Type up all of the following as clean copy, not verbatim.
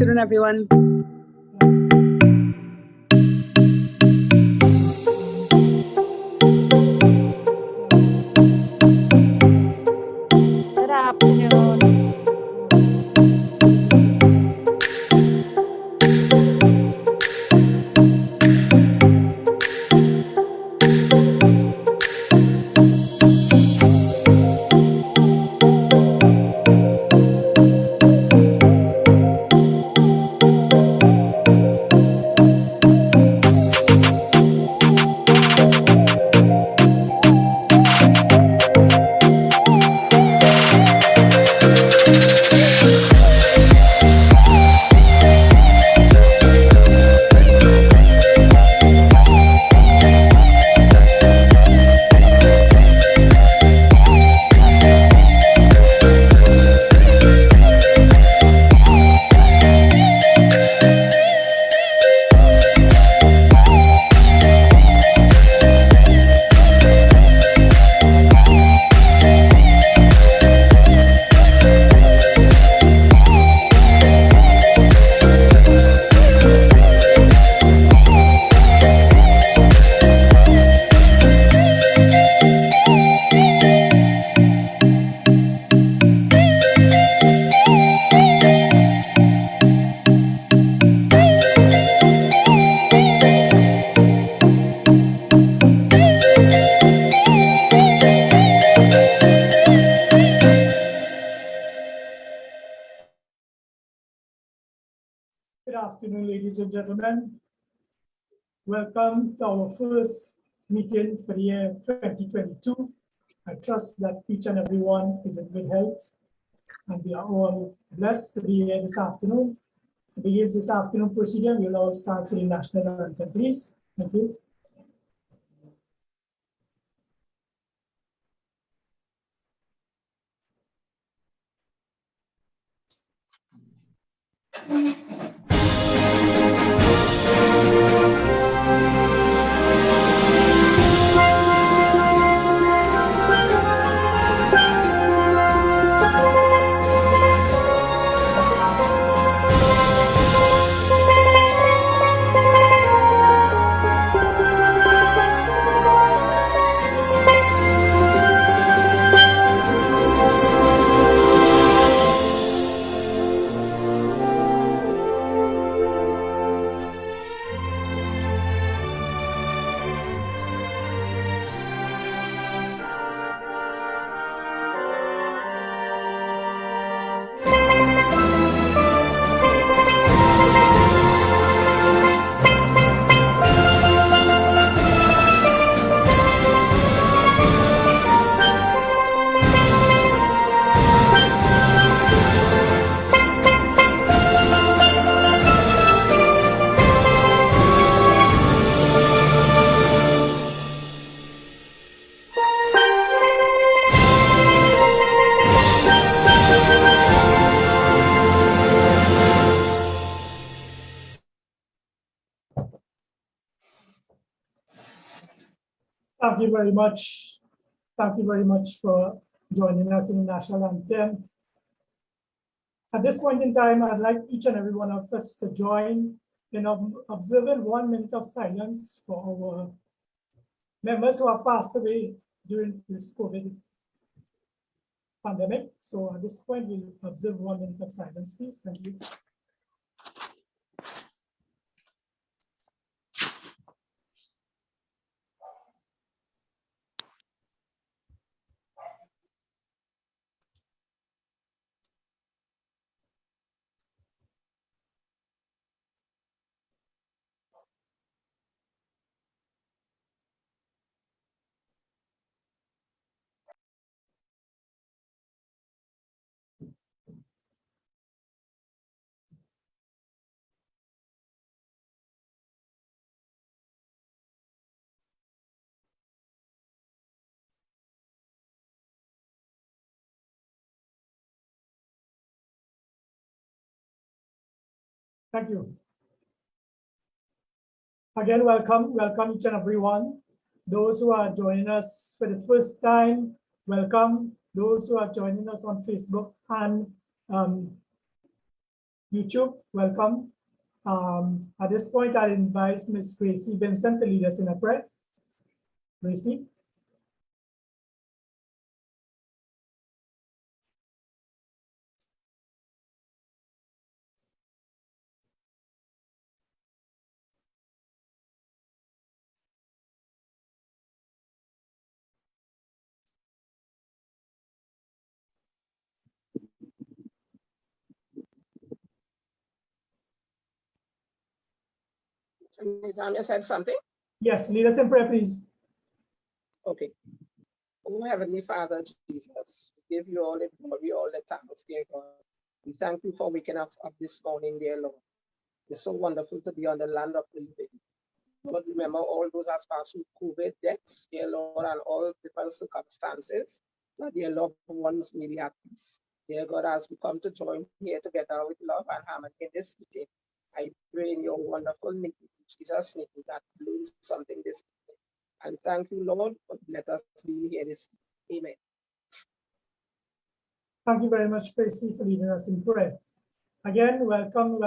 afternoon, everyone. Good afternoon. Good afternoon, ladies and gentlemen. Welcome to our first meeting for the year 2022. I trust that each and every one is in good health, and we are all blessed to be here this afternoon. To begin this afternoon procedure, we'll all start with the national anthem, please. Thank you. Thank you very much. Thank you very much for joining us in the national anthem. At this point in time, I'd like each and every one of us to join in observing 1 minute of silence for our members who have passed away during this COVID pandemic. So at this point, we'll observe 1 minute of silence, please. Thank you. Thank you. Again, welcome each and everyone. Those who are joining us for the first time, welcome. Those who are joining us on Facebook and YouTube, welcome. At this point, I'll invite Ms. Gracie Vincent to lead us in a prayer. Gracie. Tanya said something? Yes, lead us in prayer, please. Okay. Oh, Heavenly Father, Jesus, we give you all the glory, all the thanks, dear God. We thank you for waking us up this morning, dear Lord. It's so wonderful to be on the land of the living. Lord, remember all those as passed through COVID deaths, dear Lord, and all different circumstances, that dear loved ones may be at peace. Dear God, as we come to join here together with love and harmony in this meeting, I pray in your wonderful name, Jesus' name, that we learn something this evening. And thank you, Lord, for let us be here this evening. Amen. Thank you very much, Gracie, for leading us in prayer. Again, welcome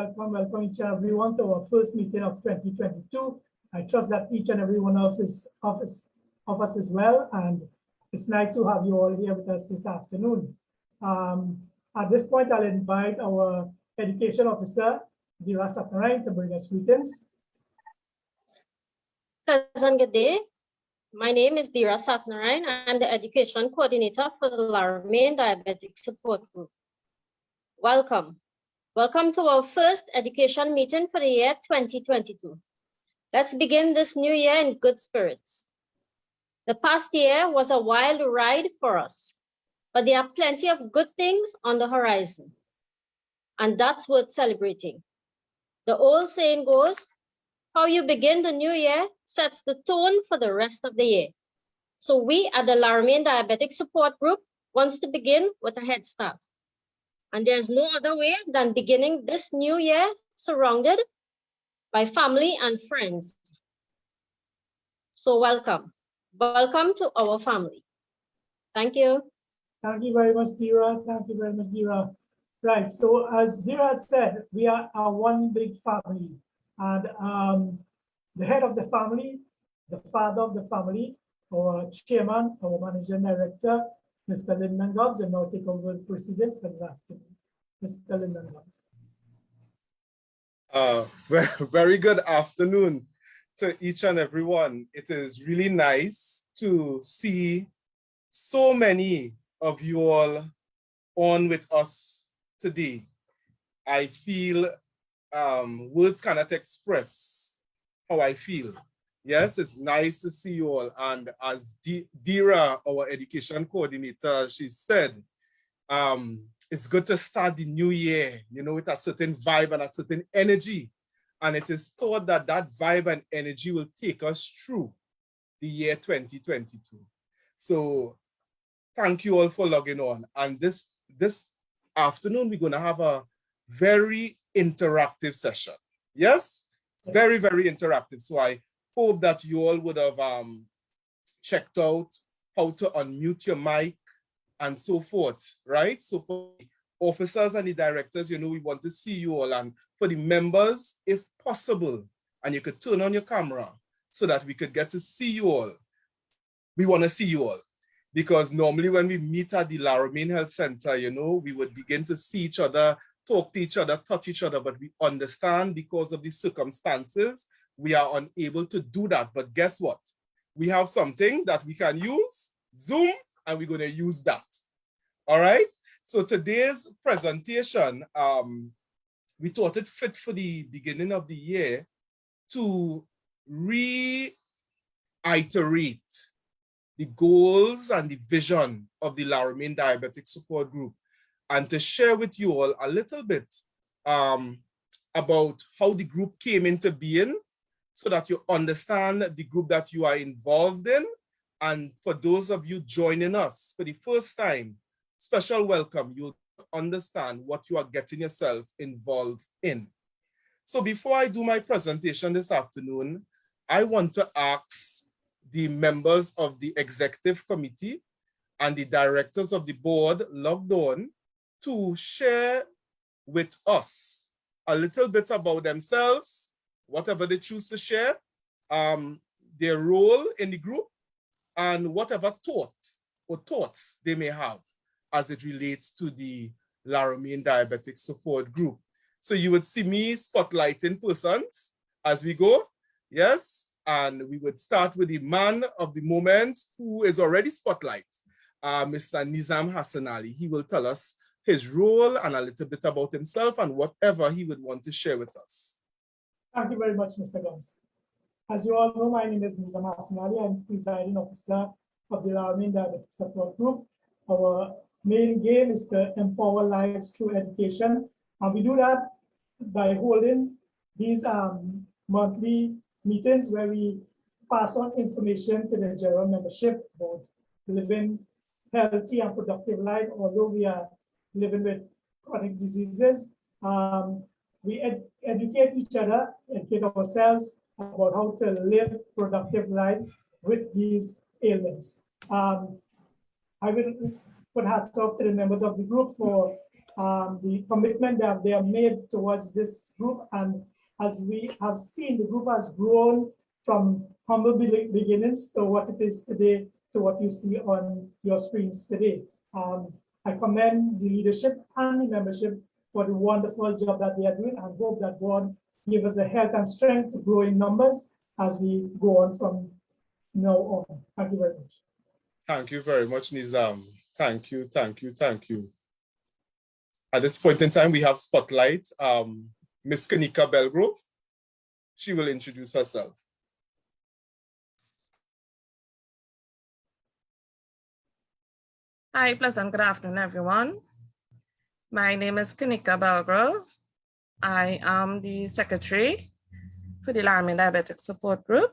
each and everyone to our first meeting of 2022. I trust that each and every one of us is well, and it's nice to have you all here with us this afternoon. At this point, I'll invite our education officer, Farah Hosnali, to bring us greetings. Pleasant good day. My name is Farah Hosnali. I'm the Education Coordinator for the Laramie Diabetic Support Group. Welcome. Welcome to our first education meeting for the year 2022. Let's begin this new year in good spirits. The past year was a wild ride for us, but there are plenty of good things on the horizon, and that's worth celebrating. The old saying goes, how you begin the new year sets the tone for the rest of the year. So we at the Laramie Diabetic Support Group wants to begin with a head start. And there's no other way than beginning this new year surrounded by family and friends. So welcome. Welcome to our family. Thank you. Thank you very much, Farah. Thank you very much, Farah. Right, so as Farah said, we are one big family. And the head of the family, the father of the family, our chairman, our managing director, Mr. Lyndon Gobbs, and now take over the proceedings for this afternoon. Mr. Lyndon Gobbs. Very good afternoon to each and everyone. It is really nice to see so many of you all on with us today. I feel words cannot express how I feel. Yes, it's nice to see you all. And as Dira, our education coordinator, she said, it's good to start the new year, with a certain vibe and a certain energy. And it is thought that that vibe and energy will take us through the year 2022. So thank you all for logging on. And this afternoon, we're going to have a very interactive session. Yes? Very, very interactive. So I hope that you all would have checked out how to unmute your mic and so forth, right? So for the officers and the directors, we want to see you all. And for the members, if possible, and you could turn on your camera so that we could get to see you all. We want to see you all. Because normally when we meet at the Laramie Health Center, we would begin to see each other, talk to each other, touch each other, but we understand because of the circumstances, we are unable to do that. But guess what? We have something that we can use, Zoom, and we're going to use that. All right? So today's presentation, we thought it fit for the beginning of the year to reiterate the goals and the vision of the Laramie Diabetic Support Group, and to share with you all a little bit about how the group came into being so that you understand the group that you are involved in. And for those of you joining us for the first time, special welcome. You'll understand what you are getting yourself involved in. So before I do my presentation this afternoon, I want to ask the members of the executive committee and the directors of the board logged on to share with us a little bit about themselves, whatever they choose to share, their role in the group, and whatever thoughts they may have as it relates to the Laramie Diabetic Support Group. So you would see me spotlighting persons as we go, yes? And we would start with the man of the moment who is already spotlight, Mr. Nizam Hosnali. He will tell us his role and a little bit about himself and whatever he would want to share with us. Thank you very much, Mr. Gums. As you all know, my name is Nizam Hosnali. I'm presiding officer of the Laramie Diabetic Support Group. Our main game is to empower lives through education. And we do that by holding these monthly meetings where we pass on information to the general membership about living healthy and productive life, although we are living with chronic diseases. We educate each other, educate ourselves about how to live productive life with these ailments. I will put hats off to the members of the group for the commitment that they have made towards this group. And as we have seen, the group has grown from humble beginnings to what it is today, to what you see on your screens today. I commend the leadership and the membership for the wonderful job that they are doing, and hope that God give us the health and strength to grow in numbers as we go on from now on. Thank you very much. Thank you very much, Nizam. Thank you, thank you, thank you. At this point in time, we have spotlight Miss Kanika Belgrove. She will introduce herself. Hi, pleasant good afternoon, everyone. My name is Kanika Belgrove. I am the secretary for the Laramie Diabetic Support Group.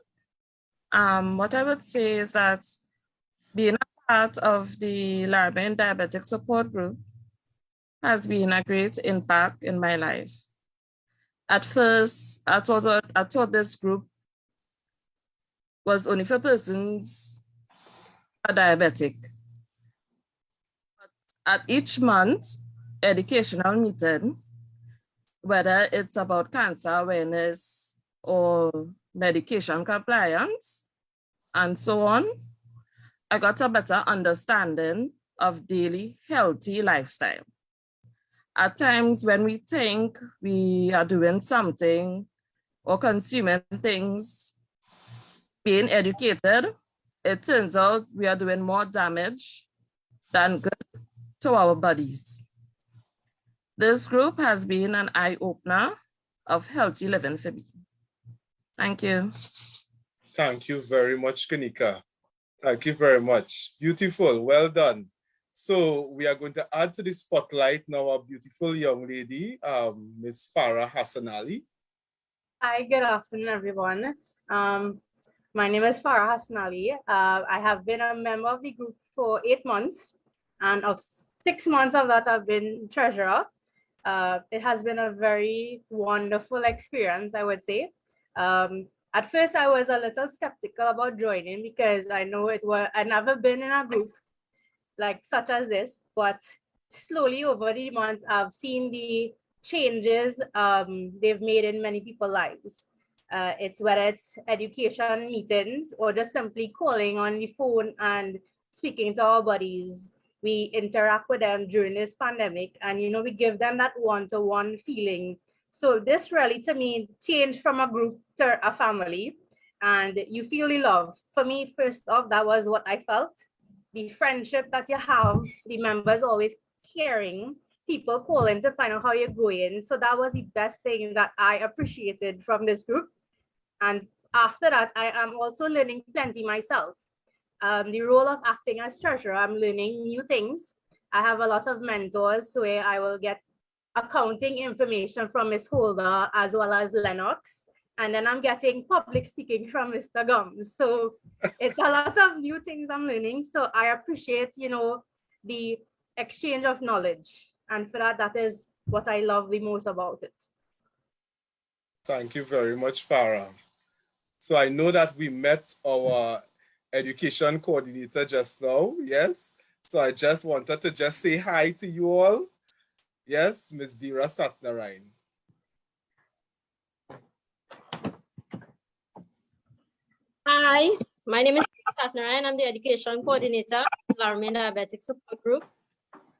What I would say is that being a part of the Laramie Diabetic Support Group has been a great impact in my life. At first, I thought this group was only for persons who are diabetic. At each month educational meeting, whether it's about cancer awareness or medication compliance and so on, I got a better understanding of daily healthy lifestyle. At times when we think we are doing something or consuming things, being educated, it turns out we are doing more damage than good to our bodies. This group has been an eye-opener of healthy living for me. Thank you. Thank you very much, Kanika. Thank you very much. Beautiful, well done. So we are going to add to the spotlight now a beautiful young lady, Miss Farah Hosnali. Hi, good afternoon, everyone. My name is Farah Hosnali. I have been a member of the group for 8 months, and of 6 months of that, I've been treasurer. It has been a very wonderful experience, I would say. At first, I was a little skeptical about joining because I know I'd never been in a group like such as this, but slowly over the months, I've seen the changes they've made in many people's lives. Whether it's education meetings or just simply calling on the phone and speaking to our buddies. We interact with them during this pandemic, and we give them that one-to-one feeling. So this really, to me, changed from a group to a family, and you feel the love. For me, first off, that was what I felt. The friendship that you have, the members always caring, people calling to find out how you're going. So that was the best thing that I appreciated from this group. And after that, I am also learning plenty myself. The role of acting as treasurer, I'm learning new things. I have a lot of mentors where I will get accounting information from Ms. Holder as well as Lennox. And then I'm getting public speaking from Mr. Gums. So it's a lot of new things I'm learning. So I appreciate, the exchange of knowledge. And for that, that is what I love the most about it. Thank you very much, Farah. So I know that we met our education coordinator just now, yes? So I just wanted to say hi to you all. Yes, Ms. Dira Satnarayan. Hi, my name is Farah Hosnali, and I'm the Education Coordinator at the Laramie Diabetic Support Group.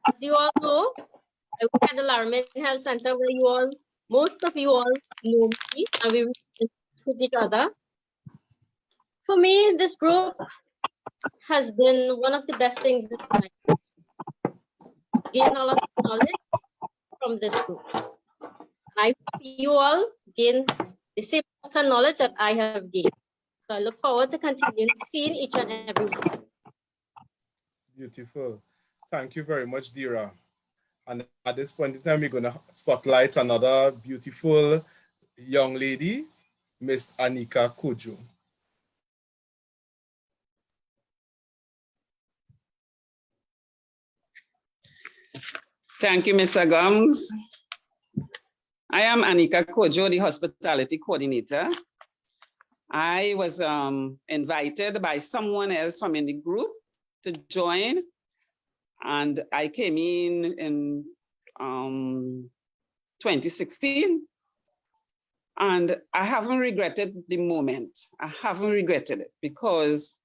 As you all know, I work at the Laramie Health Center where most of you all know me, and we with each other. For me, this group has been one of the best things in my life. Gain a lot of knowledge from this group. And I hope you all gain the same amount of knowledge that I have gained. So I look forward to continuing seeing each and every one. Beautiful. Thank you very much, Dira. And at this point in time, we're going to spotlight another beautiful young lady, Miss Anika Kojo. Thank you, Mr. Gums. I am Anika Kojo, the Hospitality Coordinator. I was invited by someone else from in the group to join, and I came in 2016, and I haven't regretted the moment. I haven't regretted it because,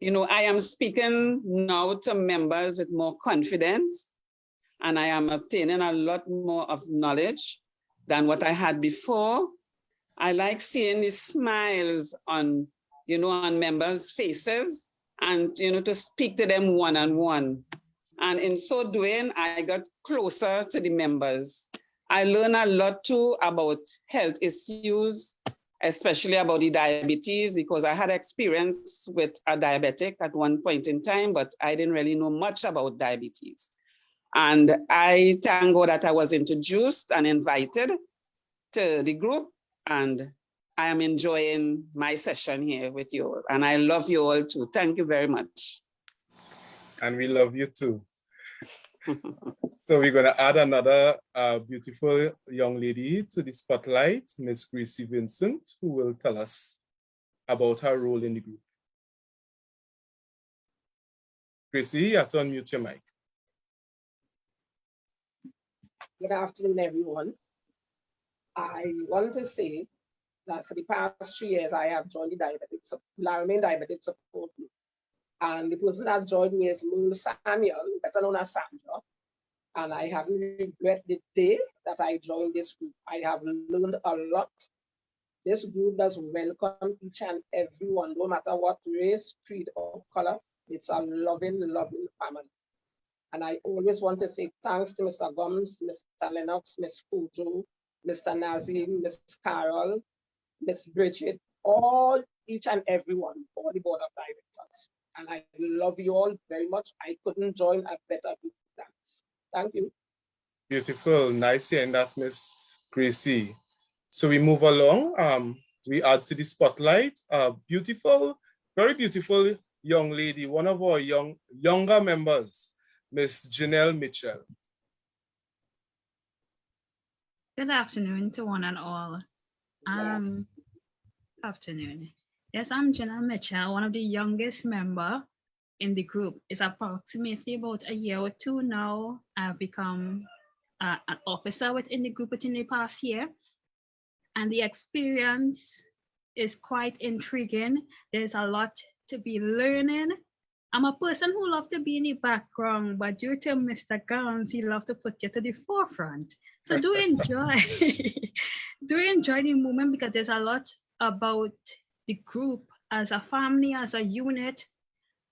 you know, I am speaking now to members with more confidence, and I am obtaining a lot more of knowledge than what I had before. I like seeing the smiles on, you know, on members' faces and, you know, to speak to them one-on-one. And in so doing, I got closer to the members. I learned a lot too about health issues, especially about the diabetes, because I had experience with a diabetic at one point in time, but I didn't really know much about diabetes. And I thank God that I was introduced and invited to the group, and I am enjoying my session here with you all. And I love you all too. Thank you very much. And we love you too. So we're going to add another beautiful young lady to the spotlight, Miss Gracie Vincent, who will tell us about her role in the group. Gracie, you have to unmute your mic. Good afternoon, everyone. I want to say that for the past 3 years, I have joined the Laramie Diabetic Support Group. And the person that joined me is Moon Samuel, better known as Sandra. And I haven't regretted the day that I joined this group. I have learned a lot. This group does welcome each and everyone, no matter what race, creed, or color. It's a loving, loving family. And I always want to say thanks to Mr. Gums, Mr. Lennox, Ms. Kojo, Mr. Nazim, Ms. Carol, Ms. Bridget, each and everyone, all the board of directors. And I love you all very much. I couldn't join a better group. Thanks. Thank you. Beautiful. Nice hearing that, Miss Gracie. So we move along. We add to the spotlight a beautiful, very beautiful young lady, one of our younger members, Miss Janelle Mitchell. Good afternoon to one and all. Afternoon. Yes, I'm Janelle Mitchell, one of the youngest member in the group. It's approximately about a year or two now. I've become an officer within the group within the past year. And the experience is quite intriguing. There's a lot to be learning. I'm a person who loves to be in the background, but due to Mr. Gums, he loves to put you to the forefront. So do enjoy, do enjoy the moment, because there's a lot about the group as a family, as a unit.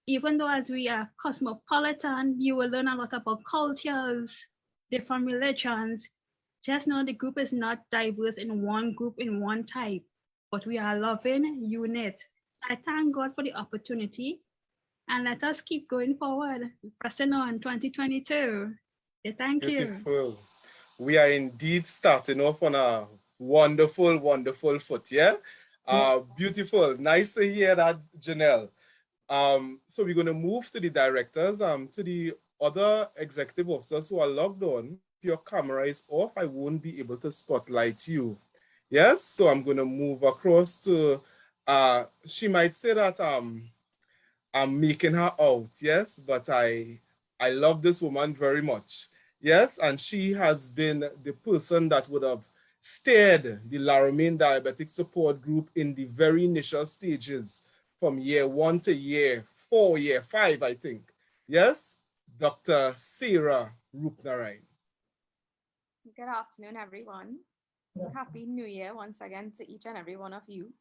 Even though as we are cosmopolitan, you will learn a lot about cultures, different religions. Just know the group is not diverse in one group, in one type, but we are a loving unit. I thank God for the opportunity, and let us keep going forward, pressing on 2022. Thank you. Beautiful. We are indeed starting off on a wonderful, wonderful foot, yeah? Beautiful. Nice to hear that, Janelle. So we're going to move to the directors, to the other executive officers who are logged on. If your camera is off, I won't be able to spotlight you. Yes, so I'm going to move across to, she might say that I'm making her out, yes, but I love this woman very much. Yes, and she has been the person that would have steered the Laramie Diabetic Support Group in the very initial stages from year 1 to year 4, year 5, I think. Yes, Dr. Farah Hosnali. Good afternoon, everyone. Happy New Year once again to each and every one of you.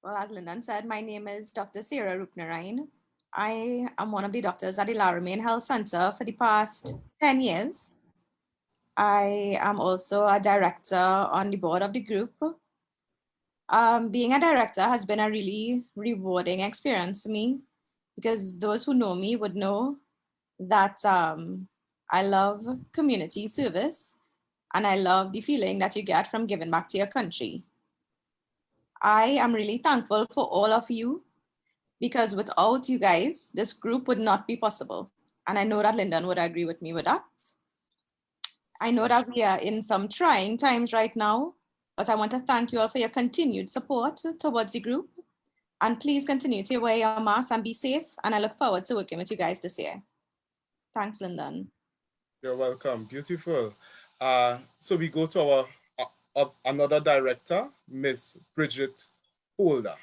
Well, as Lyndon said, my name is Dr. Farah Hosnali. I am one of the doctors at the Laramie Health Center for the past 10 years. I am also a director on the board of the group. Being a director has been a really rewarding experience for me because those who know me would know that I love community service and I love the feeling that you get from giving back to your country. I am really thankful for all of you because without you guys, this group would not be possible. And I know that Lyndon would agree with me with that. I know that we are in some trying times right now, but I want to thank you all for your continued support towards the group. And please continue to wear your mask and be safe. And I look forward to working with you guys this year. Thanks, Lyndon. You're welcome. Beautiful. So we go to our another director, Miss Bridget Holder.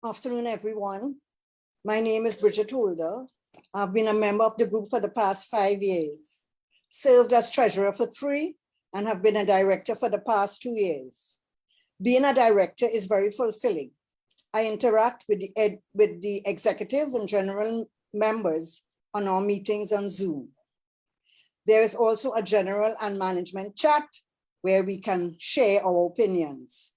Afternoon, everyone. My name is Bridget Holder. I've been a member of the group for the past 5 years, served as treasurer for 3, and have been a director for the past 2 years. Being a director is very fulfilling. I interact with the executive and general members on our meetings on Zoom. There is also a general and management chat where we can share our opinions.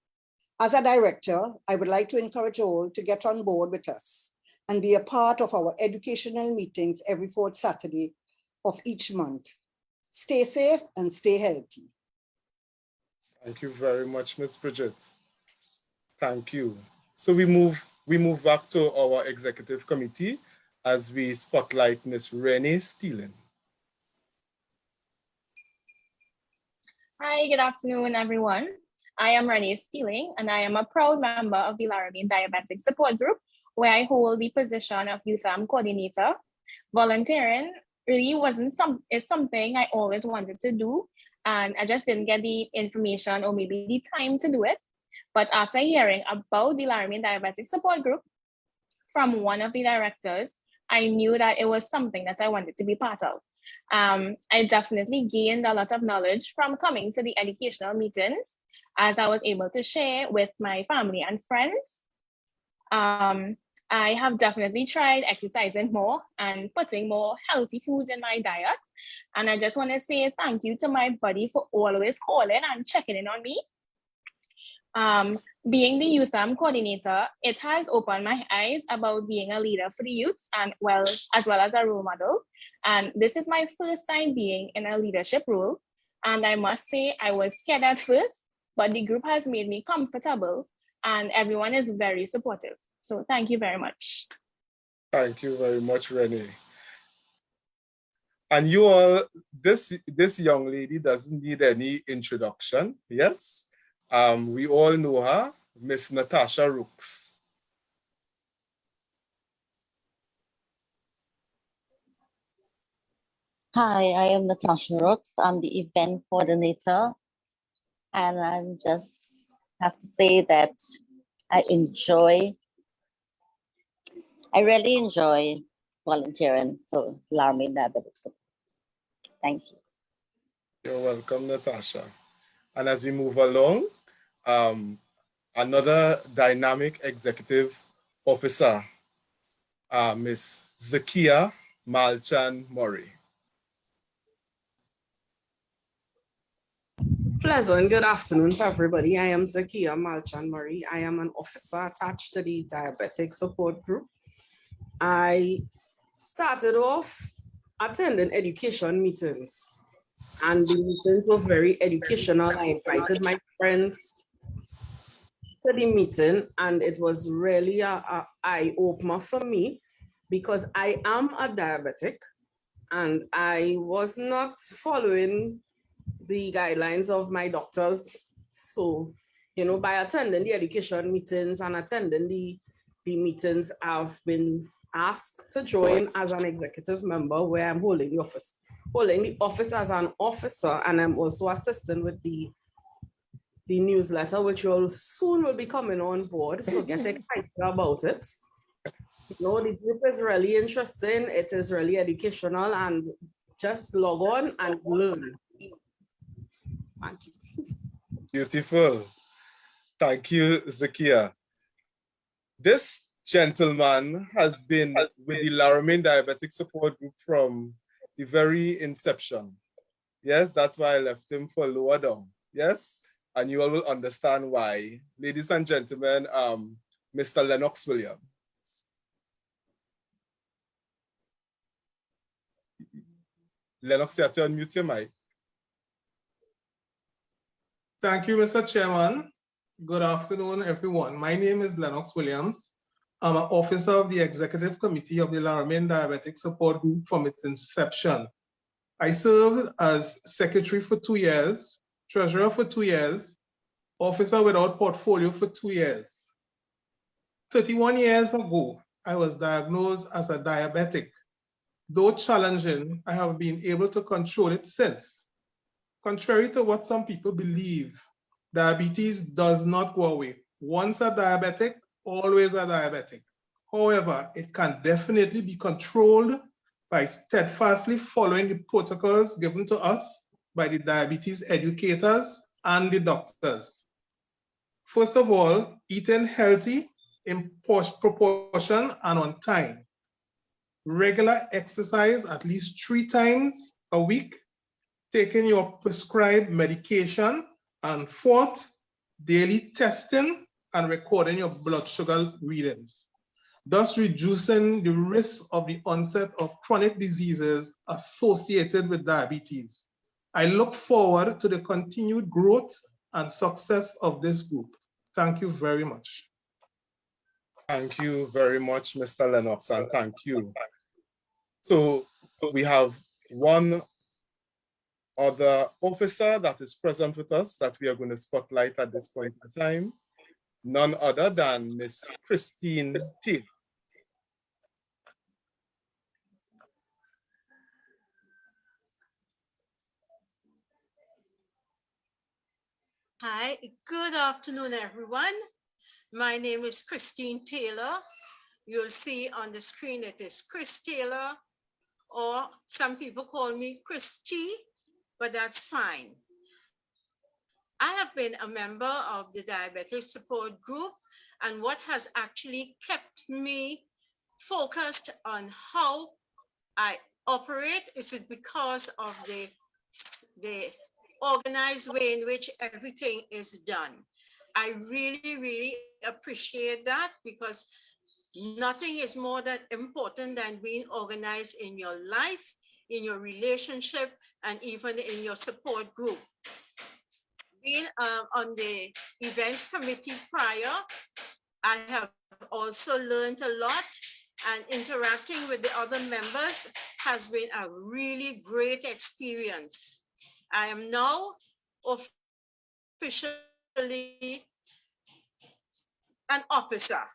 As a director, I would like to encourage all to get on board with us and be a part of our educational meetings every 4th Saturday of each month. Stay safe and stay healthy. Thank you very much, Miss Bridget. Thank you. So we move back to our executive committee as we spotlight Miss Renee Steeling. Hi, good afternoon, everyone. I am Renee Steeling, and I am a proud member of the Laramie Diabetic Support Group, where I hold the position of Youth Coordinator. Volunteering really is something I always wanted to do, and I just didn't get the information or maybe the time to do it. But after hearing about the Laramie Diabetic Support Group from one of the directors, I knew that it was something that I wanted to be part of. I definitely gained a lot of knowledge from coming to the educational meetings, as I was able to share with my family and friends. I have definitely tried exercising more and putting more healthy foods in my diet. And I just want to say thank you to my body for always calling and checking in on me. Being the youth coordinator, it has opened my eyes about being a leader for the youths and as well as a role model. And this is my first time being in a leadership role. And I must say I was scared at first, but the group has made me comfortable and everyone is very supportive. So thank you very much. Thank you very much, Renee. And you all, this young lady doesn't need any introduction, yes? We all know her, Miss Natasha Rooks. Hi, I am Natasha Rooks. I'm the event coordinator. And I'm just have to say that I really enjoy volunteering for Laramie Diabetic Support. Thank you. You're welcome, Natasha. And as we move along, another dynamic executive officer, Miss Zakia Malchan-Murray. Pleasant good afternoon to everybody. I am Zakia Malchan-Murray. I am an officer attached to the Diabetic Support Group. I started off attending education meetings, and the meetings were very educational. I invited my friends to the meeting, and it was really an eye-opener for me because I am a diabetic and I was not following the guidelines of my doctors. So, by attending the education meetings and attending the meetings, I've been asked to join as an executive member where I'm holding the office holding the office as an officer, and I'm also assisting with the newsletter, which will soon will be coming on board. So get excited about it. You know, the group is really interesting. It is really educational, and just log on and learn. Thank you. Beautiful. Thank you, Zakia. This gentleman has been with the Laramie Diabetic Support Group from the very inception. Yes, that's why I left him for lower down. Yes, and you all will understand why. Ladies and gentlemen, Mr. Lennox Williams. Lennox, you have to unmute your mic. Thank you, Mr. Chairman. Good afternoon, everyone. My name is Lennox Williams. I'm an officer of the Executive Committee of the Laramie Diabetic Support Group from its inception. I served as secretary for 2 years, treasurer for 2 years, officer without portfolio for 2 years. 31 years ago, I was diagnosed as a diabetic. Though challenging, I have been able to control it since. Contrary to what some people believe, diabetes does not go away. Once a diabetic, always a diabetic. However, it can definitely be controlled by steadfastly following the protocols given to us by the diabetes educators and the doctors. First of all, eating healthy in proportion and on time. Regular exercise at least 3 times a week, taking your prescribed medication, and 4th, daily testing and recording your blood sugar readings, thus reducing the risk of the onset of chronic diseases associated with diabetes. I look forward to the continued growth and success of this group. Thank you very much. Thank you very much, Mr. Lennox, and thank you. So we have one other officer that is present with us that we are going to spotlight at this point in time, none other than Miss Christine T. Hi, good afternoon, everyone. My name is Christine Taylor. You'll see on the screen it is Chris Taylor, or some people call me Christy, but that's fine. I have been a member of the Diabetic Support Group, and what has actually kept me focused on how I operate is it because of the organized way in which everything is done. I really, really appreciate that, because nothing is more important than being organized in your life, in your relationship, and even in your support group. Being on the events committee prior, I have also learned a lot, and interacting with the other members has been a really great experience. I am now officially an officer,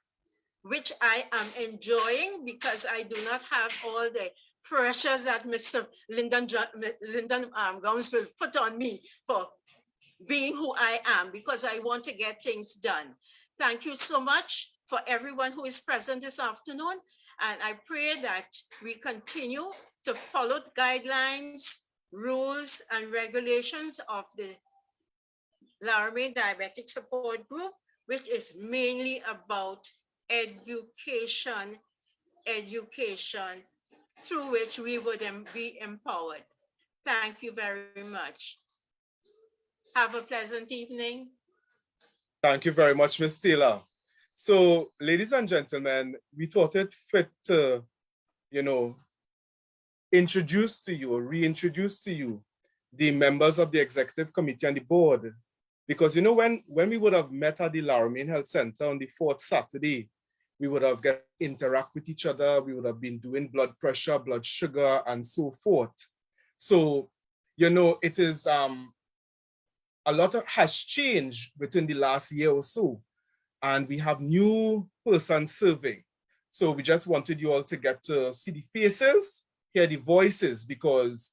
which I am enjoying because I do not have all the pressures that Mr. Lyndon Gowns will put on me for being who I am, because I want to get things done. Thank you so much for everyone who is present this afternoon. And I pray that we continue to follow the guidelines, rules, and regulations of the Laramie Diabetic Support Group, which is mainly about education, through which we would be empowered. Thank you very much. Have a pleasant evening. Thank you very much, Ms. Taylor. So, ladies and gentlemen, we thought it fit to, introduce to you, or reintroduce to you, the members of the executive committee and the board. Because, when we would have met at the Laramie Health Center on the 4th Saturday, we would have get interact with each other. We would have been doing blood pressure, blood sugar, and so forth. So, it is, a lot has changed within the last year or so, and we have new persons serving. So we just wanted you all to get to see the faces, hear the voices, because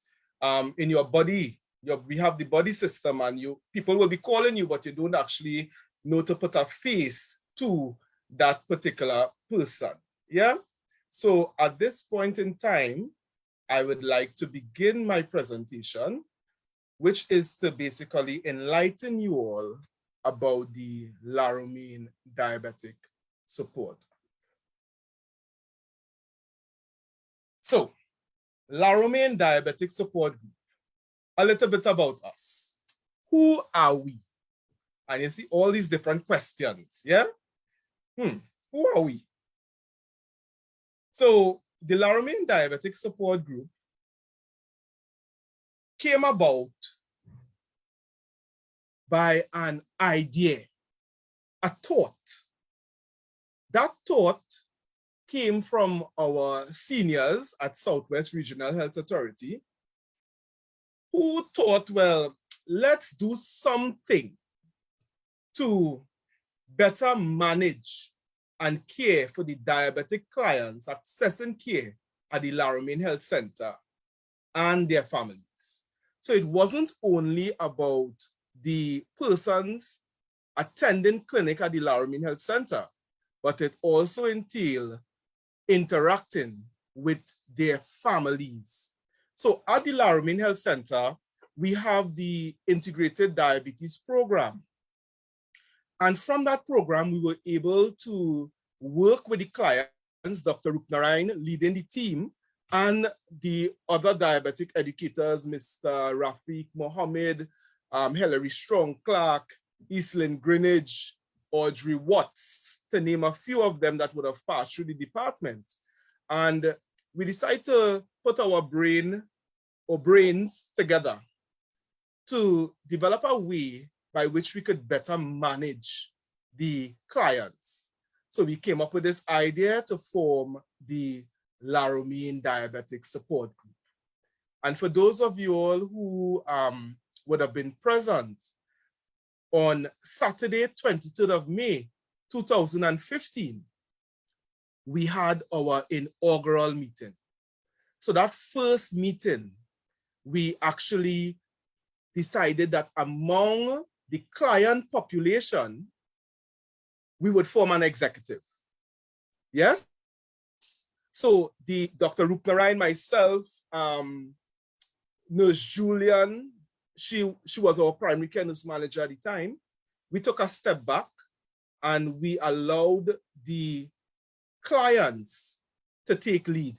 in your body. We have the body system, and people will be calling you, but you don't actually know to put a face to that particular person. Yeah. So at this point in time, I would like to begin my presentation, which is to basically enlighten you all about the Laramie Diabetic Support. So, Laramie Diabetic Support Group, a little bit about us. Who are we? And you see all these different questions, yeah? Who are we? So, the Laramie Diabetic Support Group came about by an idea, a thought. That thought came from our seniors at Southwest Regional Health Authority, who thought, well, let's do something to better manage and care for the diabetic clients accessing care at the Laramie Health Center and their families. So it wasn't only about the persons attending clinic at the Laramie Health Center, but it also entailed interacting with their families. So at the Laramie Health Center, we have the integrated diabetes program. And from that program, we were able to work with the clients, Dr. Rupnarain leading the team, and the other diabetic educators, Mr. Rafiq Mohammed, Hilary Strong Clark, Eastland Greenwich, Audrey Watts, to name a few of them that would have passed through the department. And we decided to put our brains together to develop a way by which we could better manage the clients. So we came up with this idea to form the Laramie Diabetic Support Group. And for those of you all who would have been present on Saturday, 23rd of May, 2015, we had our inaugural meeting. So that first meeting, we actually decided that among the client population, we would form an executive. Yes? So Dr. Rupnarain, myself, Nurse Julian, she was our primary care nurse manager at the time. We took a step back and we allowed the clients to take lead.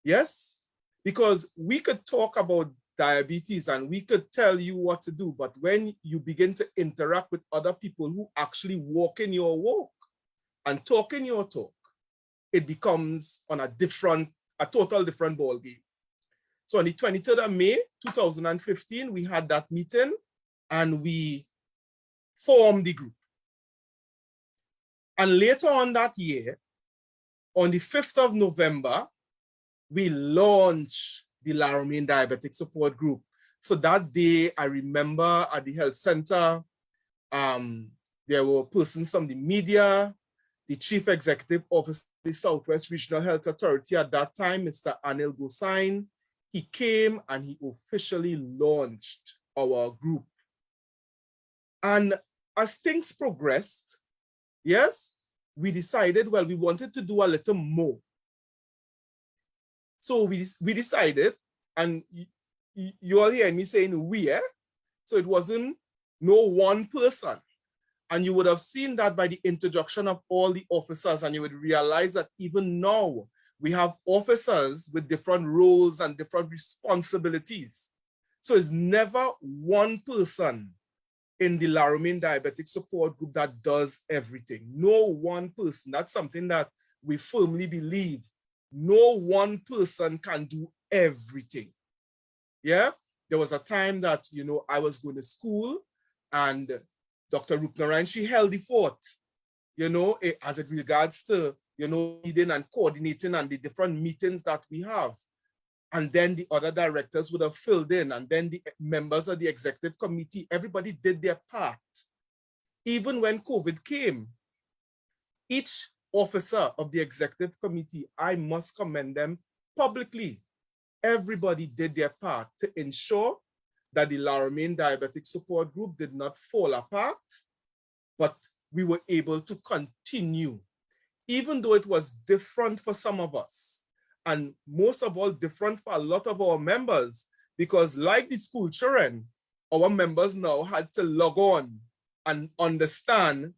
Yes? Because we could talk about diabetes and we could tell you what to do, but when you begin to interact with other people who actually walk in your walk and talk in your talk, it becomes on a total different ballgame. So on the 23rd of May, 2015, we had that meeting and we formed the group. And later on that year, on the 5th of November, we launched the Laramie Diabetic Support Group. So that day, I remember at the health center, there were persons from the media, the Chief Executive Officer of the Southwest Regional Health Authority at that time, Mr. Anil Gosain. He came and he officially launched our group. And as things progressed, yes, we decided, well, we wanted to do a little more. So we decided, and you all hear me saying we, eh? So it wasn't no one person. And you would have seen that by the introduction of all the officers, and you would realize that even now we have officers with different roles and different responsibilities. So it's never one person in the Laramie Diabetic Support Group that does everything. No one person. That's something that we firmly believe. No one person can do everything. Yeah, there was a time that, you know, I was going to school and Dr. Rupnarain, she held the fort, you know, as it regards to, you know, leading and coordinating and the different meetings that we have. And then the other directors would have filled in, and then the members of the executive committee, everybody did their part. Even when COVID came, each officer of the executive committee, I must commend them publicly everybody did their part to ensure that the Laramie Diabetic Support Group did not fall apart, but we were able to continue, even though it was different for some of us, and most of all different for a lot of our members, because like the school children, our members now had to log on and understand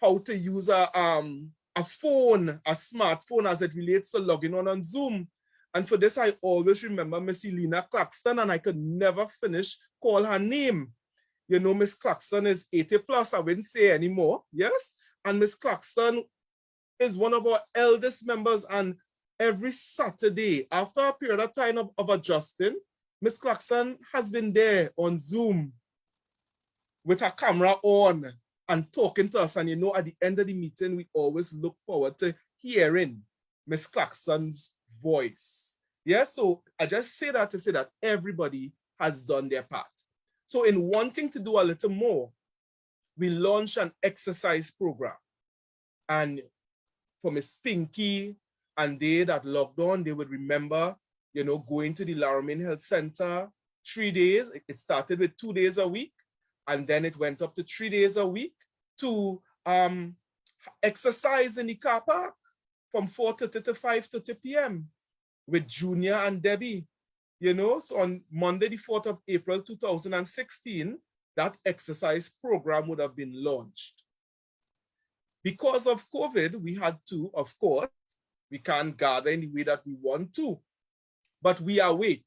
how to use a phone, a smartphone, as it relates to logging on Zoom. And for this, I always remember Miss Elena Claxton, and I could never finish call her name. You know, Miss Claxton is 80 plus, I wouldn't say anymore, yes? And Miss Claxton is one of our eldest members, and every Saturday, after a period of time of adjusting, Miss Claxton has been there on Zoom with her camera on and talking to us. And you know, at the end of the meeting, we always look forward to hearing Miss Claxton's voice. Yeah, so I just say that to say that everybody has done their part. So in wanting to do a little more, we launched an exercise program. And for Miss Pinky and they that logged on, they would remember, you know, going to the Laramie Health Center 3 days. It started with 2 days a week, and then it went up to 3 days a week to exercise in the car park from 4:30 to 5:30 p.m. with Junior and Debbie. You know, so on Monday, the 4th of April, 2016, that exercise program would have been launched. Because of COVID, we had to, of course, we can't gather in the way that we want to, but we await,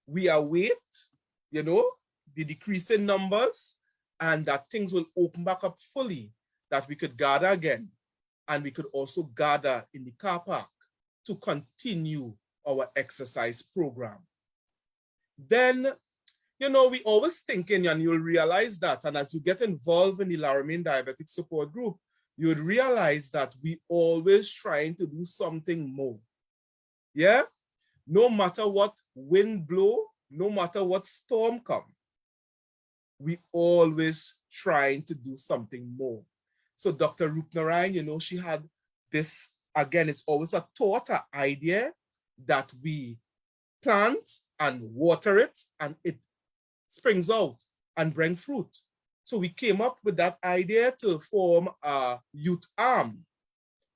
you know, the decrease in numbers, and that things will open back up fully, that we could gather again, and we could also gather in the car park to continue our exercise program. Then, you know, we always thinking, and you'll realize that, and as you get involved in the Laramie Diabetic Support Group, you would realize that we always trying to do something more. Yeah? No matter what wind blow, no matter what storm come, we always trying to do something more. So Dr. Rupnarayan, you know, she had this, again, it's always a thought, an idea that we plant and water it and it springs out and bring fruit. So we came up with that idea to form a youth arm,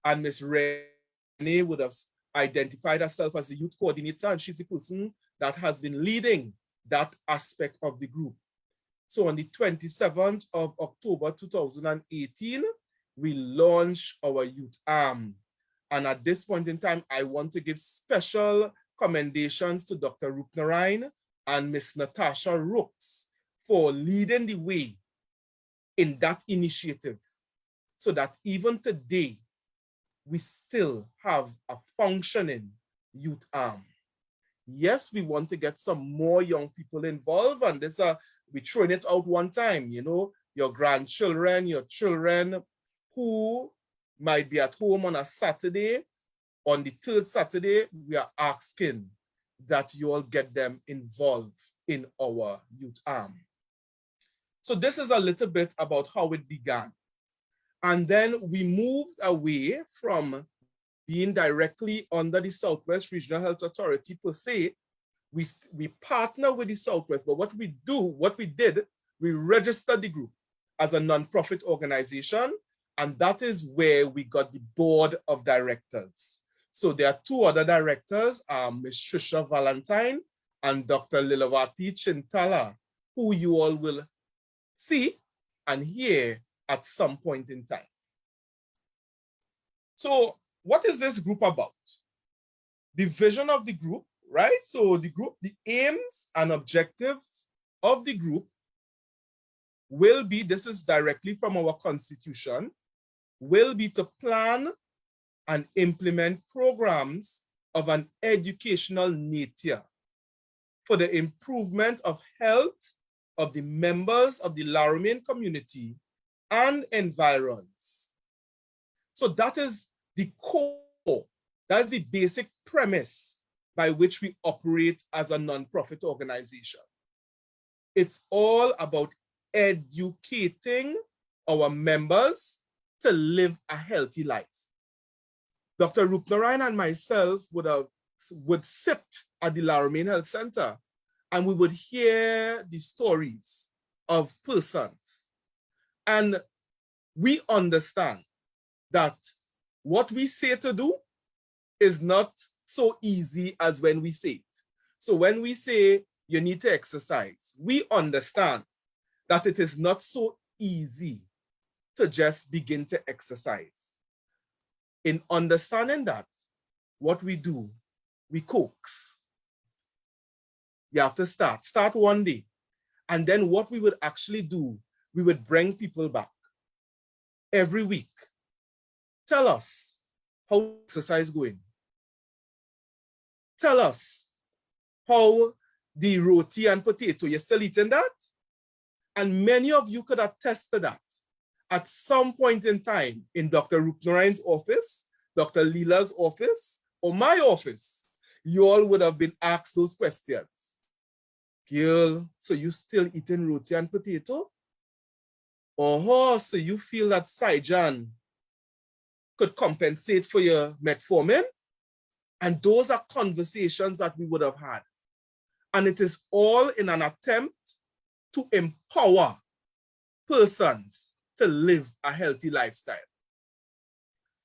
and Miss Renee would have identified herself as the youth coordinator, and she's the person that has been leading that aspect of the group. So on the 27th of October 2018, we launched our youth arm. And at this point in time, I want to give special commendations to Dr. Rupnarayan and Miss Natasha Rooks for leading the way in that initiative, so that even today, we still have a functioning youth arm. Yes, we want to get some more young people involved, and this we're throwing it out one time, you know, your grandchildren, your children who might be at home on a Saturday, on the third Saturday, we are asking that you all get them involved in our youth arm. So this is a little bit about how it began. And then we moved away from being directly under the Southwest Regional Health Authority per se. We partner with the Southwest, but what we did, we registered the group as a nonprofit organization, and that is where we got the board of directors. So there are two other directors, Ms. Trisha Valentine and Dr. Lilavati Chintala, who you all will see and hear at some point in time. So what is this group about? The vision of the group, right? So the group, the aims and objectives of the group will be, this is directly from our constitution, will be to plan and implement programs of an educational nature for the improvement of health of the members of the Laramie community and environs. So that is the core, that is the basic premise by which we operate as a nonprofit organization. It's all about educating our members to live a healthy life. Dr. Rupnarayan and myself would have would sit at the Laramie Health Center and we would hear the stories of persons. And we understand that what we say to do is not so easy as when we say it. So when we say you need to exercise, we understand that it is not so easy to just begin to exercise. In understanding that, what we do, we coax. You have to start one day. And then what we would actually do, we would bring people back every week. Tell us how exercise going. Tell us how the roti and potato, you're still eating that? And many of you could attest to that. At some point in time in Dr. Rupnarayan's office, Dr. Leela's office, or my office, you all would have been asked those questions. Girl, so you still eating roti and potato? Oh, so you feel that Saijan could compensate for your metformin? And those are conversations that we would have had. And it is all in an attempt to empower persons to live a healthy lifestyle.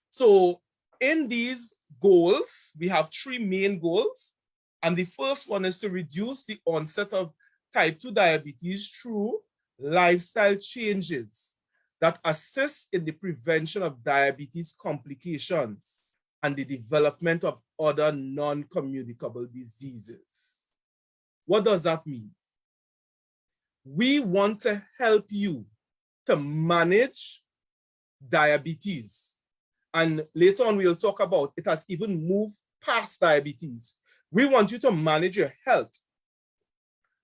So in these goals, we have 3 main goals. And the first one is to reduce the onset of type 2 diabetes through lifestyle changes that assist in the prevention of diabetes complications and the development of other non-communicable diseases. What does that mean? We want to help you to manage diabetes. And later on, we'll talk about it has even moved past diabetes. We want you to manage your health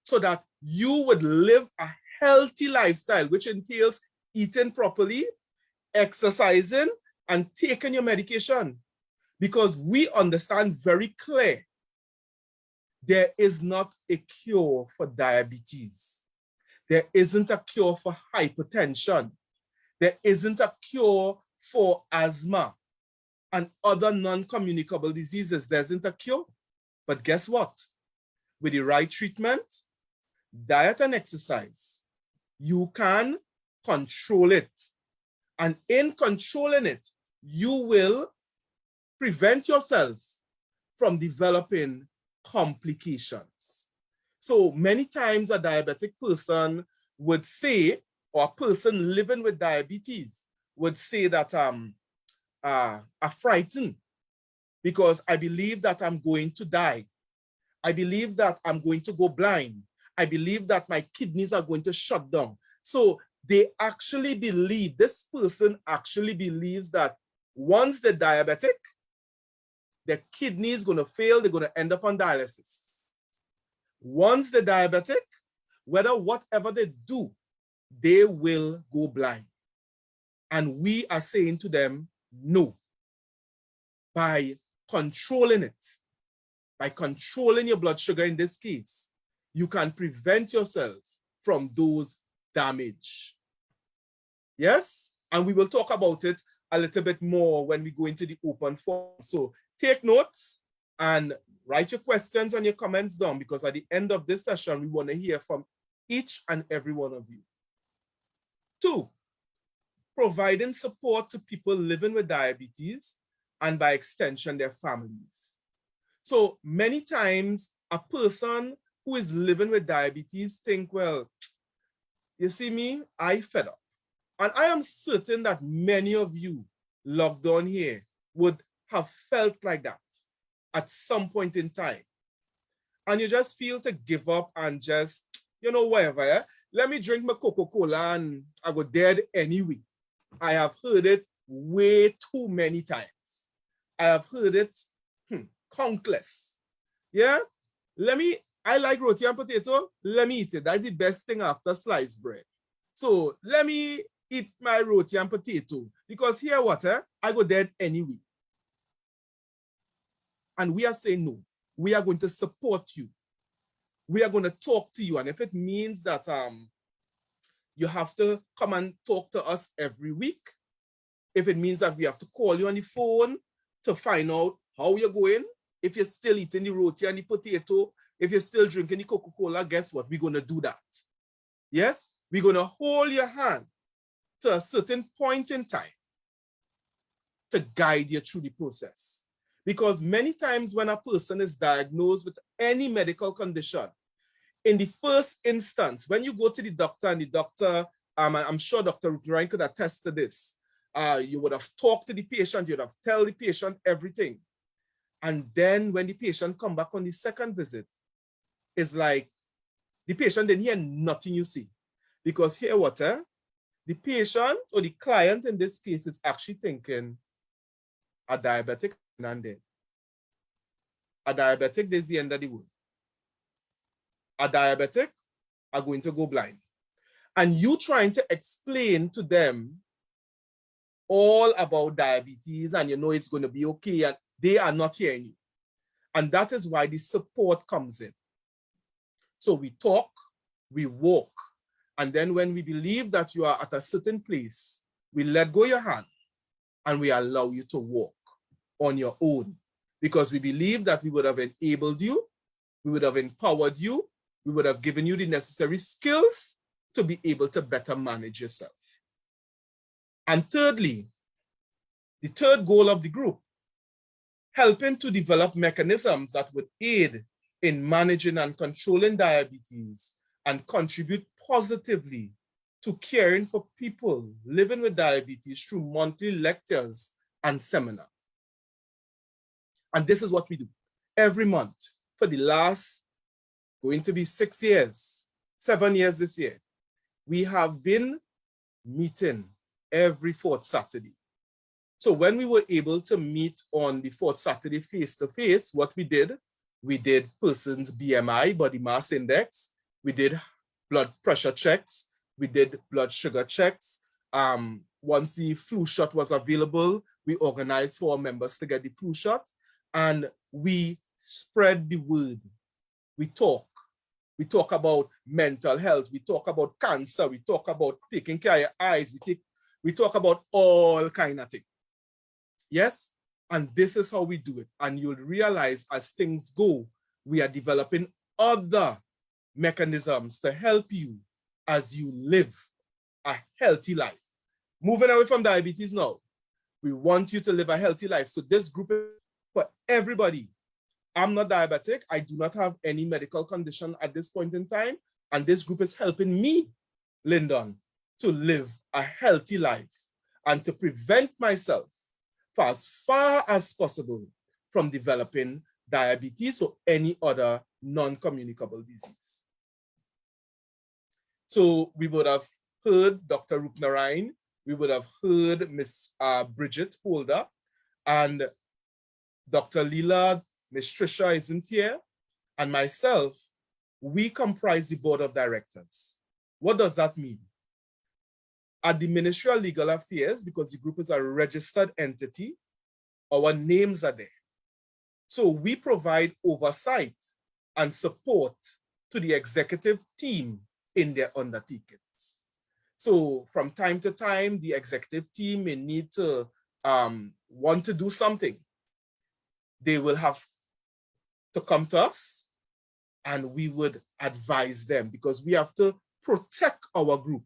so that you would live a healthy lifestyle, which entails eating properly, exercising, and taking your medication. Because we understand very clear there is not a cure for diabetes. There isn't a cure for hypertension. There isn't a cure for asthma and other non-communicable diseases. There isn't a cure. But guess what? With the right treatment, diet and exercise, you can control it. And in controlling it, you will prevent yourself from developing complications. So many times a diabetic person would say, or a person living with diabetes would say that I'm frightened because I believe that I'm going to die. I believe that I'm going to go blind. I believe that my kidneys are going to shut down. So they actually believe, this person actually believes that once they're diabetic, their kidney is going to fail, they're going to end up on dialysis. Once they're diabetic, whatever they do, they will go blind. And we are saying to them, no. By controlling it, by controlling your blood sugar in this case, you can prevent yourself from those damage. Yes? And we will talk about it a little bit more when we go into the open forum. So take notes and write your questions and your comments down, because at the end of this session, we want to hear from each and every one of you. 2, providing support to people living with diabetes and by extension, their families. So many times a person who is living with diabetes think, well, you see me, I fed up. And I am certain that many of you logged on here would have felt like that at some point in time. And you just feel to give up and just, whatever, yeah? Let me drink my Coca-Cola and I go dead anyway. I have heard it way too many times. I have heard it countless. Yeah? I like roti and potato. Let me eat it. That's the best thing after sliced bread. So let me eat my roti and potato, because here I go dead anyway. And we are saying no. We are going to support you. We are going to talk to you. And if it means that you have to come and talk to us every week, if it means that we have to call you on the phone to find out how you're going, if you're still eating the roti and the potato, if you're still drinking the Coca-Cola, guess what? We're going to do that. Yes, we're going to hold your hand to a certain point in time to guide you through the process. Because many times when a person is diagnosed with any medical condition, in the first instance, when you go to the doctor and the doctor, I'm sure Dr. Ryan could attest to this, you would have talked to the patient, you'd have told the patient everything. And then when the patient come back on the second visit, it's like the patient didn't hear nothing you see. Because here what, the patient or the client in this case is actually thinking a diabetic and dead. A diabetic is the end of the world. A diabetic are going to go blind. And you trying to explain to them all about diabetes and you know it's going to be okay, and they are not hearing you. And that is why the support comes in. So we talk, we walk, and then when we believe that you are at a certain place, we let go your hand and we allow you to walk on your own, because we believe that we would have enabled you, we would have empowered you, we would have given you the necessary skills to be able to better manage yourself. And thirdly, the third goal of the group, helping to develop mechanisms that would aid in managing and controlling diabetes and contribute positively to caring for people living with diabetes through monthly lectures and seminars. And this is what we do every month for the last, going to be 6 years, 7 years this year. We have been meeting every fourth Saturday. So when we were able to meet on the fourth Saturday face-to-face, what we did person's BMI, body mass index, we did blood pressure checks, we did blood sugar checks. Once the flu shot was available, we organized for our members to get the flu shot, and we spread the word. We talk about mental health, we talk about cancer, we talk about taking care of your eyes, we talk about all kind of things. Yes, and this is how we do it. And you'll realize as things go, we are developing other mechanisms to help you as you live a healthy life. Moving away from diabetes now, we want you to live a healthy life. So this group is for everybody. I'm not diabetic. I do not have any medical condition at this point in time. And this group is helping me, Lyndon, to live a healthy life and to prevent myself for as far as possible from developing diabetes or any other non-communicable disease. So we would have heard Dr. Rupnarayan, we would have heard Miss Bridget Holder, and Dr. Leela, Miss Trisha isn't here, and myself, we comprise the board of directors. What does that mean? At the Ministry of Legal Affairs, because the group is a registered entity, our names are there. So we provide oversight and support to the executive team in their undertakings. So from time to time, the executive team may need to want to do something. They will have to come to us and we would advise them, because we have to protect our group.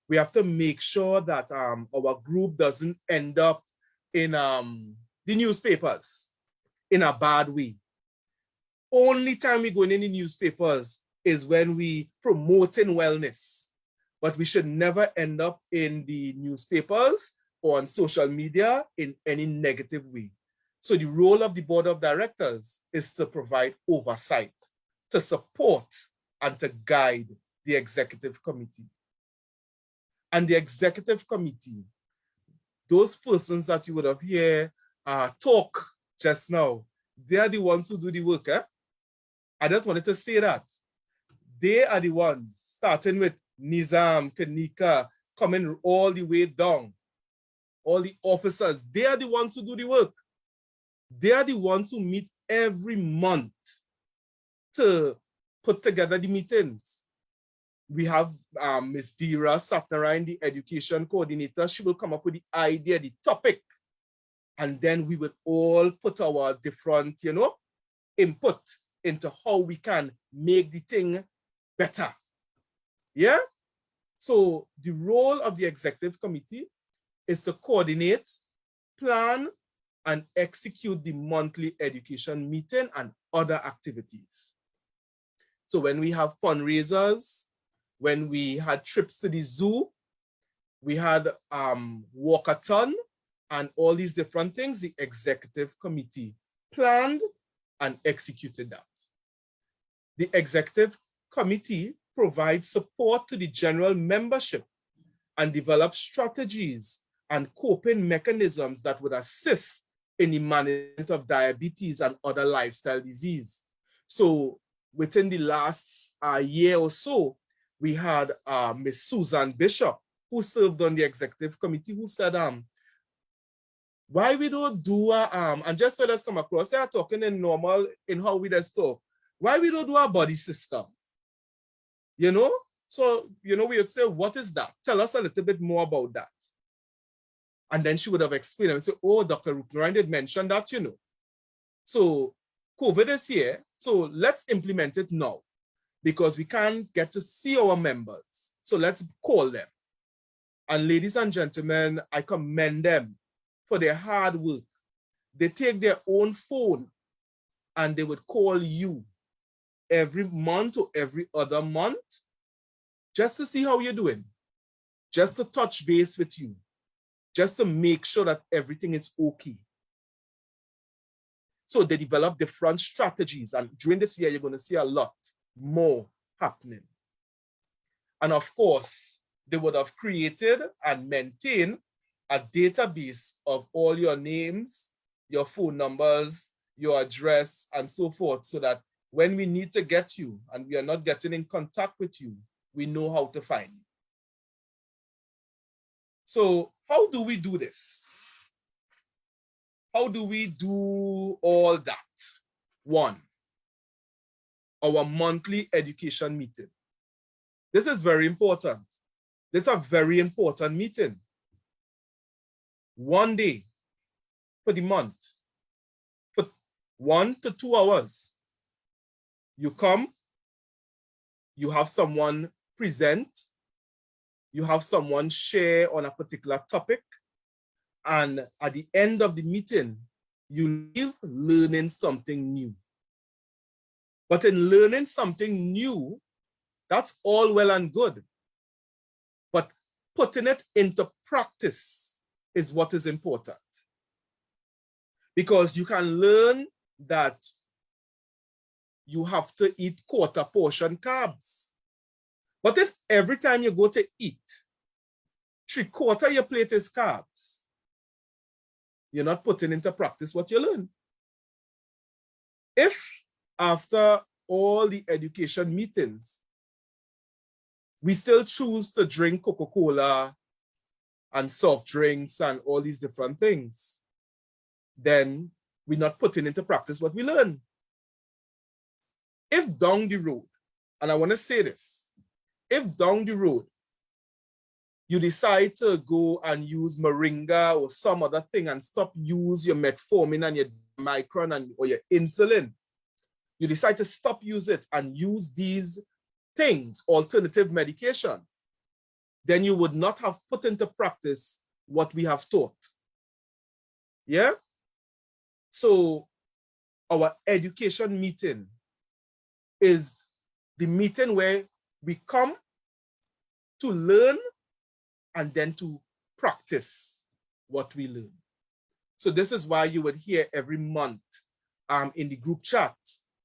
We have to make sure that our group doesn't end up in the newspapers in a bad way. Only time we go in the newspapers is when we promoting wellness, but we should never end up in the newspapers or on social media in any negative way. So the role of the board of directors is to provide oversight, to support and to guide the executive committee. And the executive committee, those persons that you would have heard talk just now, they are the ones who do the work. I just wanted to say that. They are the ones, starting with Nizam, Kanika, coming all the way down. All the officers, they are the ones who do the work. They are the ones who meet every month to put together the meetings. We have Ms. Dira Satnarayan, the education coordinator. She will come up with the idea, the topic. And then we would all put our different, input into how we can make the thing better. Yeah? So the role of the executive committee is to coordinate, plan, and execute the monthly education meeting and other activities. So when we have fundraisers, when we had trips to the zoo, we had walkathon and all these different things, the executive committee planned and executed that. The executive committee provides support to the general membership and develops strategies and coping mechanisms that would assist in the management of diabetes and other lifestyle disease. So within the last year or so, we had Miss Susan Bishop, who served on the executive committee, who said, why we don't do and just so let's come across, they are talking in normal, in how we just talk, why we don't do a body system? So, we would say, what is that? Tell us a little bit more about that. And then she would have explained and say, oh, Dr. Rupnarain did mention that, So COVID is here, so let's implement it now because we can't get to see our members. So let's call them. And ladies and gentlemen, I commend them for their hard work. They take their own phone and they would call you every month or every other month just to see how you're doing, just to touch base with you, just to make sure that everything is okay. So they develop different strategies, and during this year, you're going to see a lot more happening. And of course, they would have created and maintained a database of all your names, your phone numbers, your address, and so forth, so that when we need to get you and we are not getting in contact with you, we know how to find you. So how do we do this? How do we do all that? One, our monthly education meeting. This is very important. This is a very important meeting. One day for the month, for 1 to 2 hours. You come, you have someone present, you have someone share on a particular topic, and at the end of the meeting, you leave learning something new. But in learning something new, that's all well and good. But putting it into practice is what is important. Because you can learn that you have to eat quarter portion carbs. But if every time you go to eat, 3/4 your plate is carbs, you're not putting into practice what you learn. If after all the education meetings, we still choose to drink Coca-Cola and soft drinks and all these different things, then we're not putting into practice what we learn. If down the road, and I want to say this, if down the road you decide to go and use moringa or some other thing and stop use your metformin and your micron or your insulin, you decide to stop use it and use these things, alternative medication, then you would not have put into practice what we have taught. Yeah? So our education meeting is the meeting where we come to learn and then to practice what we learn. So this is why you would hear every month in the group chat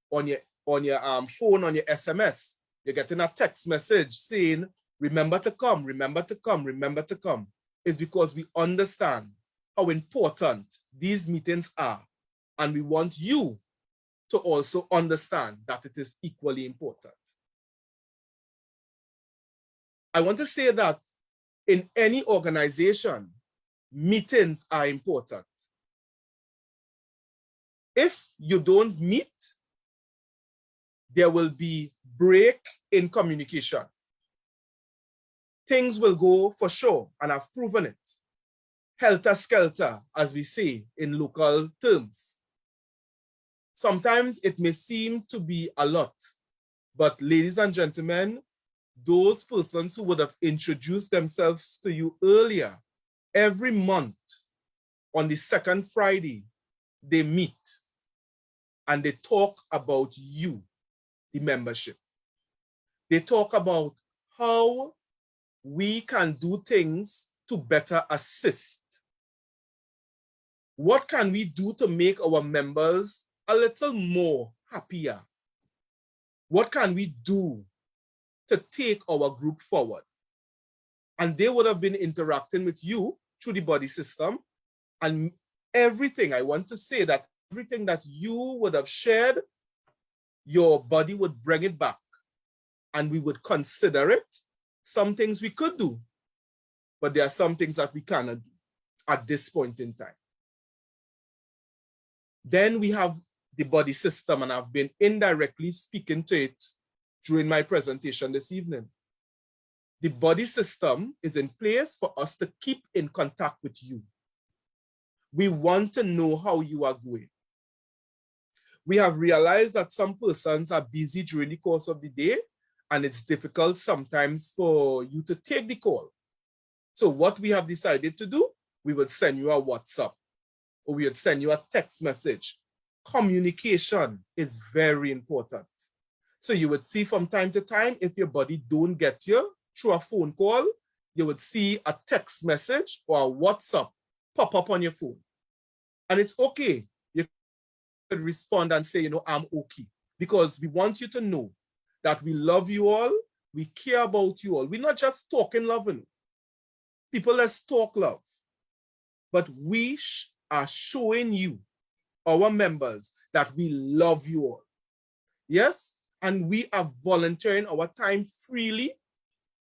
on your phone, on your SMS, you're getting a text message saying, remember to come, remember to come, remember to come. It's because we understand how important these meetings are. And we want you to also understand that it is equally important. I want to say that in any organization, meetings are important. If you don't meet, there will be break in communication. Things will go for sure, and I've proven it. helter-skelter, as we say in local terms. Sometimes it may seem to be a lot, but ladies and gentlemen, those persons who would have introduced themselves to you earlier, every month on the second Friday, they meet and they talk about you, the membership. They talk about how we can do things to better assist. What can we do to make our members a little more happier? What can we do to take our group forward? And they would have been interacting with you through the body system. And everything, I want to say that everything that you would have shared, your body would bring it back. And we would consider it. Some things we could do, but there are some things that we cannot do at this point in time. Then we have the body system, and I've been indirectly speaking to it during my presentation this evening. The body system is in place for us to keep in contact with you. We want to know how you are going. We have realized that some persons are busy during the course of the day, and it's difficult sometimes for you to take the call. So what we have decided to do, we would send you a WhatsApp, or we would send you a text message. Communication is very important. So you would see from time to time, if your body don't get you through a phone call, you would see a text message or a WhatsApp pop up on your phone. And it's okay. You could respond and say, you know, I'm okay. Because we want you to know that we love you all, we care about you all. We're not just talking love. People, let's talk love. But we are showing you, our members, that we love you all. Yes? And we are volunteering our time freely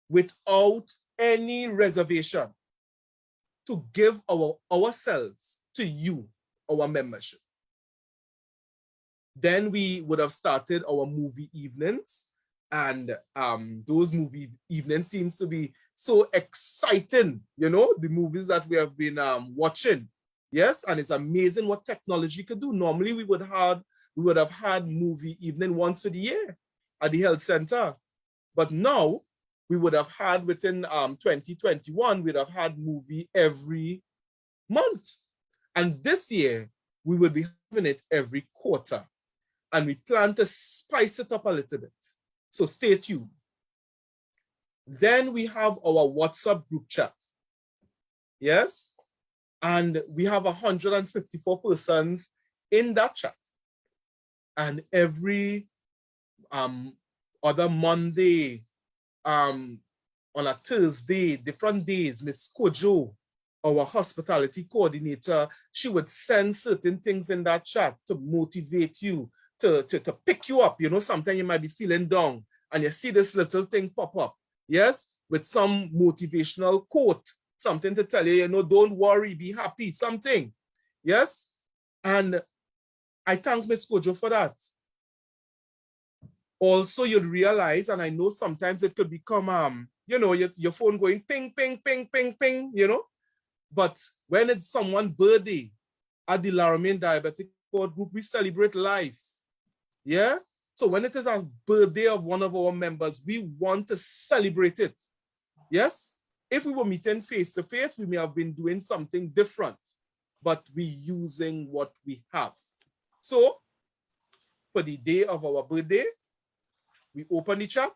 without any reservation to give ourselves to you, our membership. Then we would have started our movie evenings, and those movie evenings seems to be so exciting, you know, the movies that we have been watching. Yes, and it's amazing what technology could do. Normally we would have had movie evening once a year at the health center, but now we would have had within 2021, we'd have had movie every month, and this year we will be having it every quarter. And we plan to spice it up a little bit. So stay tuned. Then we have our WhatsApp group chat. Yes? And we have 154 persons in that chat. And every other Monday, on a Thursday, different days, Miss Kojo, our hospitality coordinator, she would send certain things in that chat to motivate you, to pick you up. You know, sometimes you might be feeling down and you see this little thing pop up, yes, with some motivational quote, something to tell you, you know, don't worry, be happy, something, yes. And I thank Ms. Kojo for that. Also, you'd realize, and I know sometimes it could become, you know, your phone going ping, ping, ping, ping, ping, you know, but when it's someone's birthday at the Laramie Diabetic Support Group, we celebrate life. Yeah. So when it is a birthday of one of our members, we want to celebrate it. Yes. If we were meeting face to face, we may have been doing something different, but we using what we have. So for the day of our birthday, we open the chat,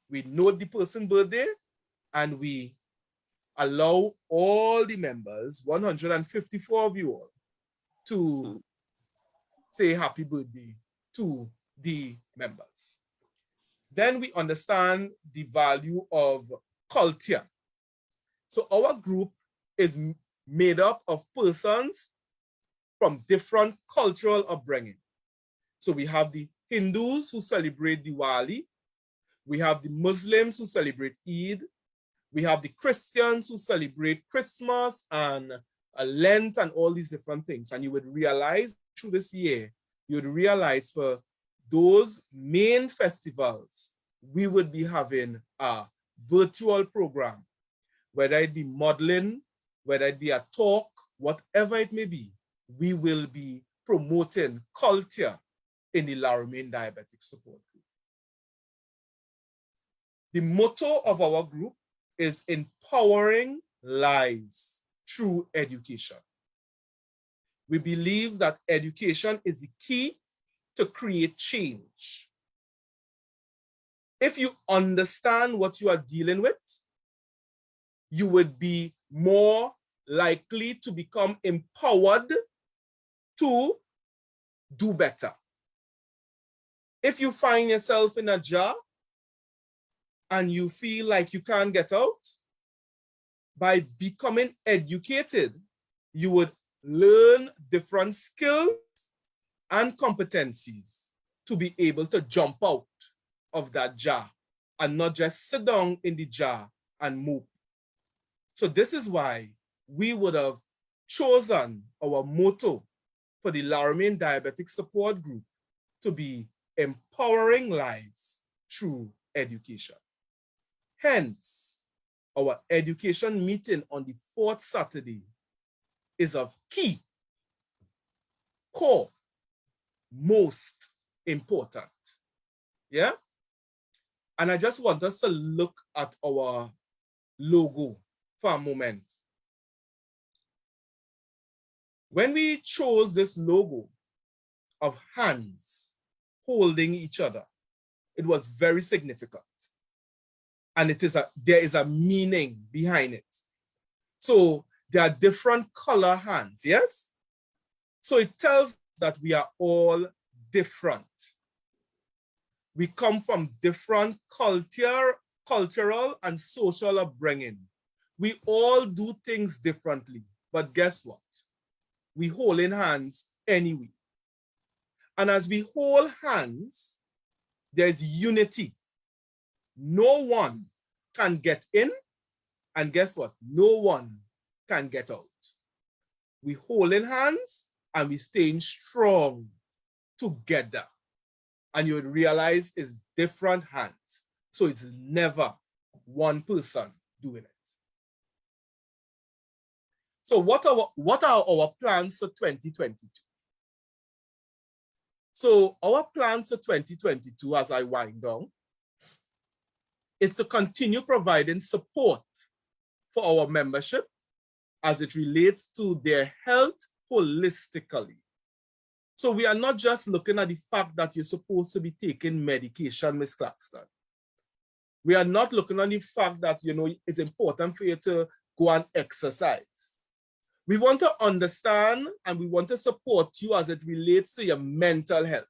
we note the person's birthday, and we allow all the members, 154 of you all, to say happy birthday to the members. Then we understand the value of culture. So our group is made up of persons from different cultural upbringing. So we have the Hindus who celebrate Diwali. We have the Muslims who celebrate Eid. We have the Christians who celebrate Christmas and Lent and all these different things. And you would realize through this year, you'd realize for those main festivals, we would be having a virtual program, whether it be modeling, whether it be a talk, whatever it may be, we will be promoting culture in the Laramie Diabetic Support Group. The motto of our group is empowering lives through education. We believe that education is the key to create change. If you understand what you are dealing with, you would be more likely to become empowered to do better. If you find yourself in a jar and you feel like you can't get out, by becoming educated, you would learn different skills and competencies to be able to jump out of that jar and not just sit down in the jar and move. So this is why we would have chosen our motto for the Laramie Diabetic Support Group to be empowering lives through education. Hence, our education meeting on the 4th Saturday is of key, core, most important. Yeah? And I just want us to look at our logo for a moment. When we chose this logo of hands holding each other, it was very significant. And there is a meaning behind it. So there are different color hands, yes? So it tells us that we are all different. We come from different cultural and social upbringing. We all do things differently, but guess what? We hold in hands anyway. And as we hold hands, there's unity. No one can get in, and guess what? No one can get out. We hold in hands and we staying strong together. And you would realize it's different hands. So it's never one person doing it. So what are our plans for 2022? So our plans for 2022, as I wind down, is to continue providing support for our membership as it relates to their health holistically. So we are not just looking at the fact that you're supposed to be taking medication, Ms. Claxton. We are not looking at the fact that, it's important for you to go and exercise. We want to understand and we want to support you as it relates to your mental health.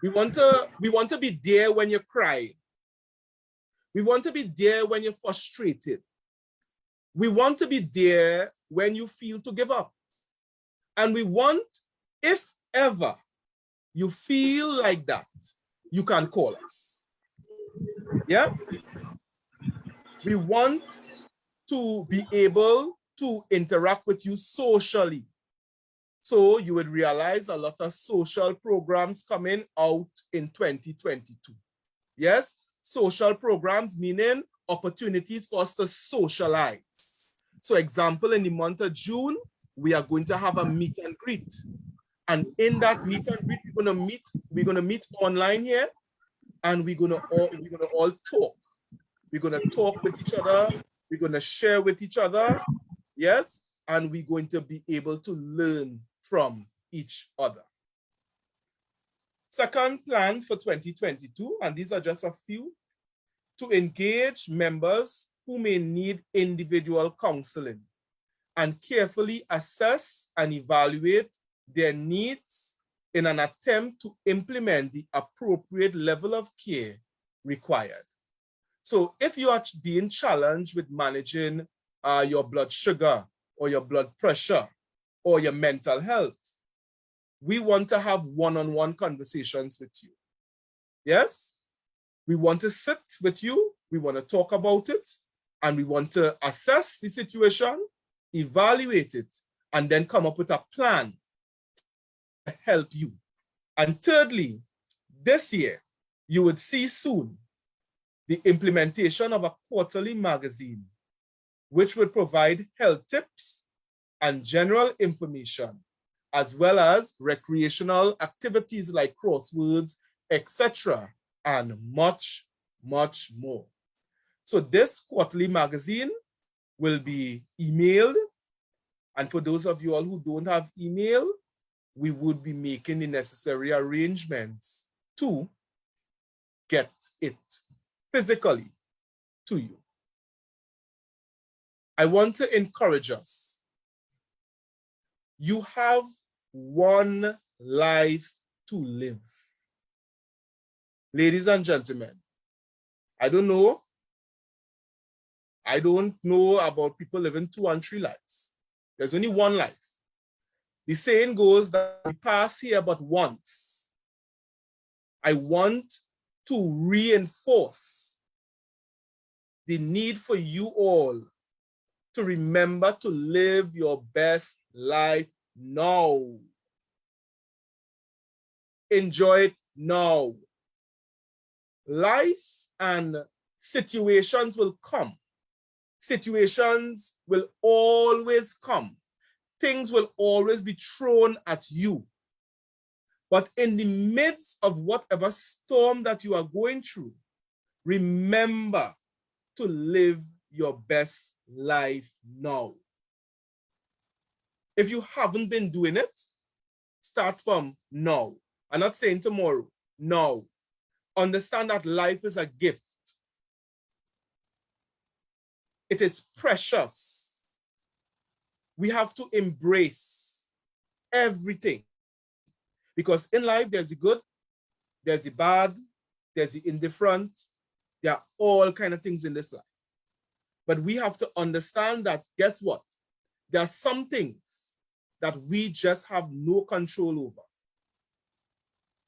We want to be there when you're crying. We want to be there when you're frustrated. We want to be there when you feel to give up. And we want, if ever you feel like that, you can call us. Yeah? We want to be able to interact with you socially. So you would realize a lot of social programs coming out in 2022. Yes? Social programs meaning opportunities for us to socialize. So example, in the month of June, we are going to have a meet and greet. And in that meet and greet, we're gonna meet online here, and we're gonna all talk. We're gonna talk with each other, we're gonna share with each other, yes, and we're going to be able to learn from each other. Second plan for 2022, and these are just a few, to engage members who may need individual counseling and carefully assess and evaluate their needs in an attempt to implement the appropriate level of care required. So if you are being challenged with managing your blood sugar or your blood pressure or your mental health, we want to have one-on-one conversations with you. Yes? We want to sit with you, we want to talk about it, and we want to assess the situation, evaluate it, and then come up with a plan to help you. And thirdly, this year, you would see soon the implementation of a quarterly magazine which would provide health tips and general information, as well as recreational activities like crosswords, etc., and much, much more. So this quarterly magazine will be emailed. And for those of you all who don't have email, we would be making the necessary arrangements to get it physically to you. I want to encourage us. You have one life to live. Ladies and gentlemen, I don't know about people living 2 and 3 lives. There's only one life. The saying goes that we pass here but once. I want to reinforce the need for you all to remember to live your best life now. Enjoy it now. Life and situations will come. Situations will always come. Things will always be thrown at you. But in the midst of whatever storm that you are going through, remember to live your best life now. If you haven't been doing it, start from now. I'm not saying tomorrow, now. Understand that life is a gift. It is precious. We have to embrace everything. Because in life, there's the good, there's the bad, there's the indifferent. There are all kinds of things in this life. But we have to understand that, guess what? There are some things that we just have no control over.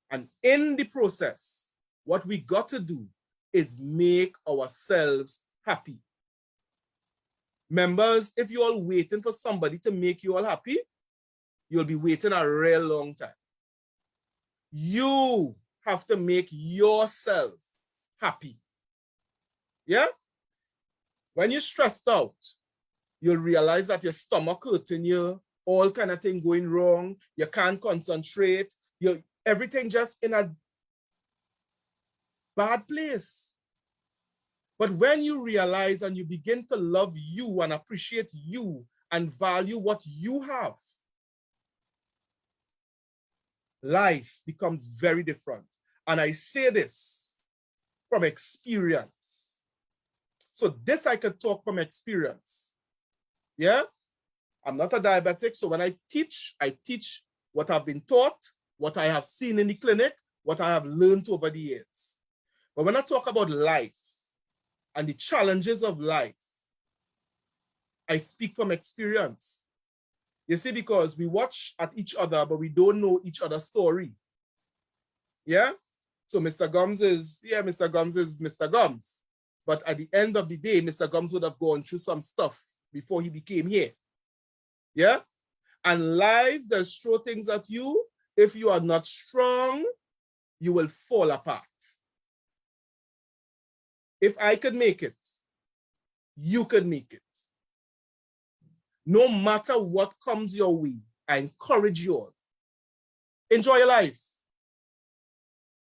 And in the process, what we got to do is make ourselves happy. Members, if you're all waiting for somebody to make you all happy, you'll be waiting a real long time. You have to make yourself happy. Yeah? When you're stressed out, you'll realize that your stomach hurting you, all kind of thing going wrong, you can't concentrate, everything just in a bad place. But when you realize and you begin to love you and appreciate you and value what you have, life becomes very different. And I say this from experience. So this I could talk from experience. Yeah? I'm not a diabetic, so when I teach what I've been taught, what I have seen in the clinic, what I have learned over the years. But when I talk about life and the challenges of life, I speak from experience. You see, because we watch at each other, but we don't know each other's story. Yeah? So Mr. Gums is Mr. Gums. But at the end of the day, Mr. Gums would have gone through some stuff before he became here. Yeah? And life does throw things at you. If you are not strong, you will fall apart. If I could make it, you could make it. No matter what comes your way, I encourage you all. Enjoy your life.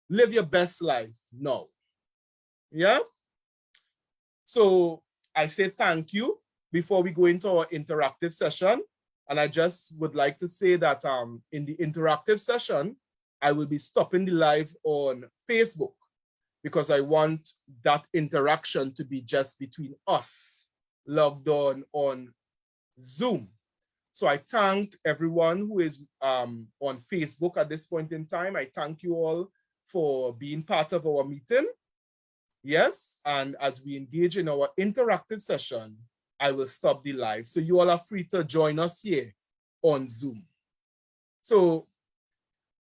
Live your best life now. Yeah? So I say thank you before we go into our interactive session. And I just would like to say that in the interactive session, I will be stopping the live on Facebook because I want that interaction to be just between us logged on Zoom. So I thank everyone who is on Facebook at this point in time. I thank you all for being part of our meeting. Yes, and as we engage in our interactive session, I will stop the live. So you all are free to join us here on Zoom. So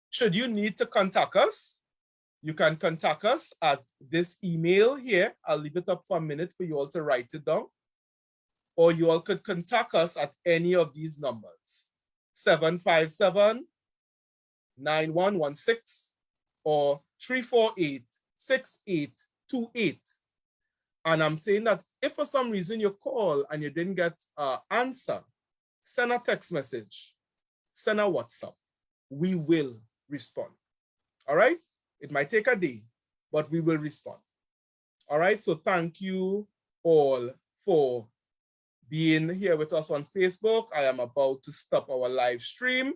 should you need to contact us, you can contact us at this email here. I'll leave it up for a minute for you all to write it down. Or you all could contact us at any of these numbers, 757-9116 or 348-6828. And I'm saying that If for some reason you call and you didn't get an answer, send a text message, send a WhatsApp. We will respond. All right? It might take a day, but we will respond. All right? So thank you all for being here with us on Facebook. I am about to stop our live stream.